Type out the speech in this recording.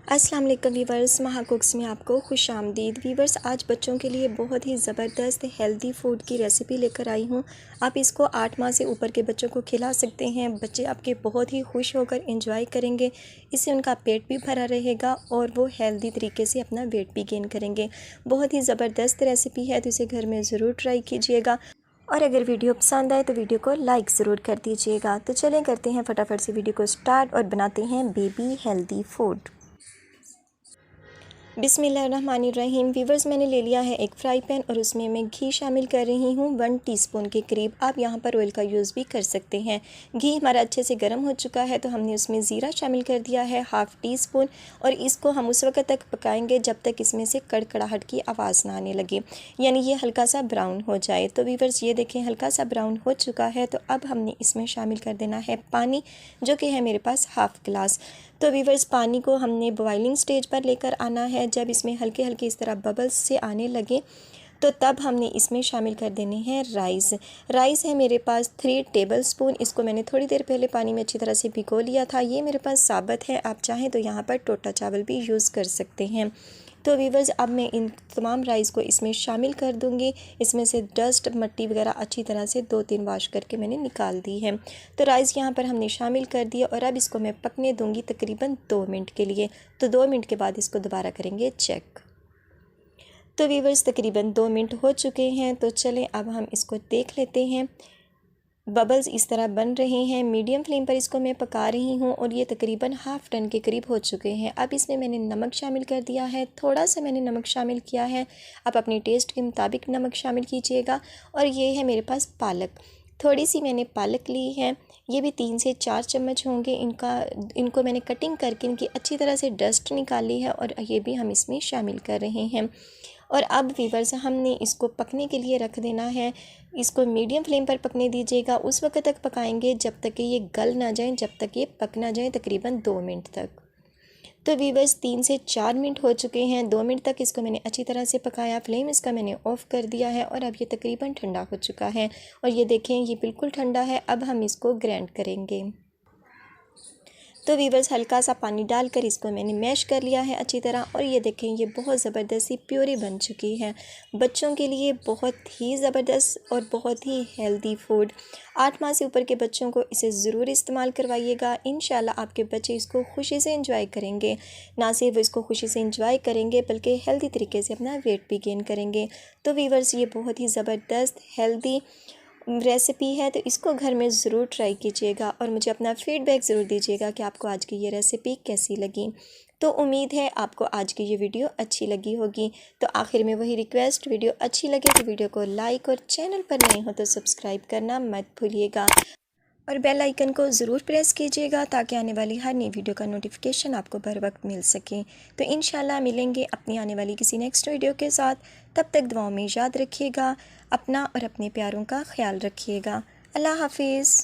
अस्सलाम वालेकुम वीवर्स, महा कुक्स में आपको खुश आमदीद। वीवर्स, आज बच्चों के लिए बहुत ही ज़बरदस्त हेल्दी फूड की रेसिपी लेकर आई हूँ। आप इसको 8 माह से ऊपर के बच्चों को खिला सकते हैं। बच्चे आपके बहुत ही खुश होकर एंजॉय करेंगे। इससे उनका पेट भी भरा रहेगा और वो हेल्दी तरीके से अपना वेट भी गेन करेंगे। बहुत ही ज़बरदस्त रेसिपी है, तो इसे घर में ज़रूर ट्राई कीजिएगा। और अगर वीडियो पसंद आए तो वीडियो को लाइक ज़रूर कर दीजिएगा। तो चलें करते हैं फटाफट से वीडियो को स्टार्ट और बनाते हैं बेबी हेल्दी फूड। बिस्मिल्लाहिर्रहमानिर्रहीम। वीवर्स, मैंने ले लिया है एक फ्राई पैन और उसमें मैं घी शामिल कर रही हूँ 1 टीस्पून के करीब। आप यहाँ पर ऑयल का यूज़ भी कर सकते हैं। घी हमारा अच्छे से गर्म हो चुका है तो हमने उसमें ज़ीरा शामिल कर दिया है 1/2 टीस्पून और इसको हम उस वक्त तक पकाएंगे जब तक इसमें से कड़कड़ाहट की आवाज़ ना आने लगे, यानी ये हल्का सा ब्राउन हो जाए। तो वीवर्स, ये देखें हल्का सा ब्राउन हो चुका है। तो अब हमने इसमें शामिल कर देना है पानी, जो कि है मेरे पास 1/2 गिलास। तो वीवर्स, पानी को हमने बॉइलिंग स्टेज पर लेकर आना है। जब इसमें हल्के हल्के इस तरह बबल्स से आने लगे तो तब हमने इसमें शामिल कर देने हैं राइस। राइस है मेरे पास 3 टेबलस्पून। इसको मैंने थोड़ी देर पहले पानी में अच्छी तरह से भिगो लिया था। ये मेरे पास साबुत है, आप चाहें तो यहाँ पर टोटा चावल भी यूज़ कर सकते हैं। तो वीवर्स, अब मैं इन तमाम राइस को इसमें शामिल कर दूंगी। इसमें से डस्ट मिट्टी वगैरह अच्छी तरह से 2-3 वाश करके मैंने निकाल दी है। तो राइस यहाँ पर हमने शामिल कर दिया और अब इसको मैं पकने दूंगी तकरीबन 2 मिनट के लिए। तो 2 मिनट के बाद इसको दोबारा करेंगे चेक। तो वीवर्स, तकरीबन 2 मिनट हो चुके हैं। तो चलें अब हम इसको देख लेते हैं। बबल्स इस तरह बन रहे हैं। मीडियम फ्लेम पर इसको मैं पका रही हूँ और ये तकरीबन हाफ़ टन के करीब हो चुके हैं। अब इसमें मैंने नमक शामिल कर दिया है, थोड़ा सा मैंने नमक शामिल किया है। आप अपने टेस्ट के मुताबिक नमक शामिल कीजिएगा। और ये है मेरे पास पालक, थोड़ी सी मैंने पालक ली है। ये भी 3 से 4 चम्मच होंगे। इनको मैंने कटिंग करके इनकी अच्छी तरह से डस्ट निकाली है और ये भी हम इसमें शामिल कर रहे हैं। और अब वीवर्स, हमने इसको पकने के लिए रख देना है। इसको मीडियम फ्लेम पर पकने दीजिएगा। उस वक्त तक पकाएंगे जब तक कि ये गल ना जाए, जब तक ये पक ना जाए, तकरीबन 2 मिनट तक। तो वीवर्स, 3 से 4 मिनट हो चुके हैं। 2 मिनट तक इसको मैंने अच्छी तरह से पकाया। फ्लेम इसका मैंने ऑफ़ कर दिया है और अब ये तकरीबन ठंडा हो चुका है। और ये देखें, ये बिल्कुल ठंडा है। अब हम इसको ग्राइंड करेंगे। तो वीवर्स, हल्का सा पानी डालकर इसको मैंने मैश कर लिया है अच्छी तरह। और ये देखें, ये बहुत ज़बरदस्त सी प्योरी बन चुकी है। बच्चों के लिए बहुत ही ज़बरदस्त और बहुत ही हेल्दी फूड। 8 माह से ऊपर के बच्चों को इसे ज़रूर इस्तेमाल करवाइएगा। इंशाल्लाह आपके बच्चे इसको खुशी से एंजॉय करेंगे। ना सिर्फ इसको खुशी से एंजॉय करेंगे बल्कि हेल्दी तरीके से अपना वेट भी गेन करेंगे। तो वीवर्स, ये बहुत ही ज़बरदस्त हेल्दी रेसिपी है, तो इसको घर में ज़रूर ट्राई कीजिएगा और मुझे अपना फ़ीडबैक ज़रूर दीजिएगा कि आपको आज की ये रेसिपी कैसी लगी। तो उम्मीद है आपको आज की ये वीडियो अच्छी लगी होगी। तो आखिर में वही रिक्वेस्ट, वीडियो अच्छी लगे तो वीडियो को लाइक और चैनल पर नए हो तो सब्सक्राइब करना मत भूलिएगा और बेल आइकन को ज़रूर प्रेस कीजिएगा ताकि आने वाली हर नई वीडियो का नोटिफिकेशन आपको बर वक्त मिल सके। तो इंशाल्लाह मिलेंगे अपनी आने वाली किसी नेक्स्ट वीडियो के साथ। तब तक दुआओं में याद रखिएगा, अपना और अपने प्यारों का ख्याल रखिएगा। अल्लाह हाफिज़।